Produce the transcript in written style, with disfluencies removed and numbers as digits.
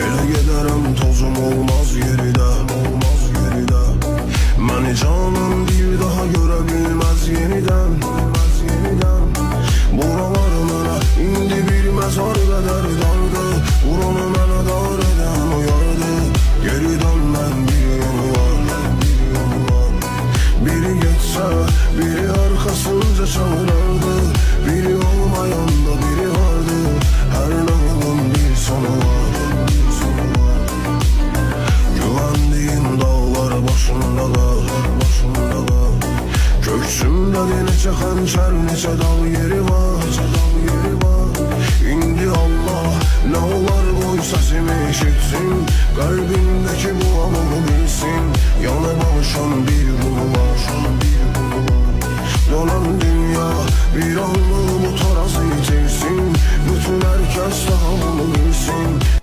Elə gedərəm tozum olmaz geride. Məni canım bir daha görə bilməz yenidən. Buralar mənə indi bir məzar qədər dardı. Buranı mənə dar edən uyardı. Geri dönmən bir yolu var. Biri geçsə, biri arxasınca çağırırdı. Biri olmayanda biri vardı. Hər nağılın bir sonu var. Güvəndiğim dağlar başında qal. Köksümdə neçə xənçər, neçə dağ yeri var. İndi Allah nə olar qoy səsimi eşitsin. Qəlbimdəki bu anımı bilsin. Yanıb alışan bir ruhu var. Dönen dünya bir anlık bu tarazı itirsin. Bütün herkes daha bunu bilsin.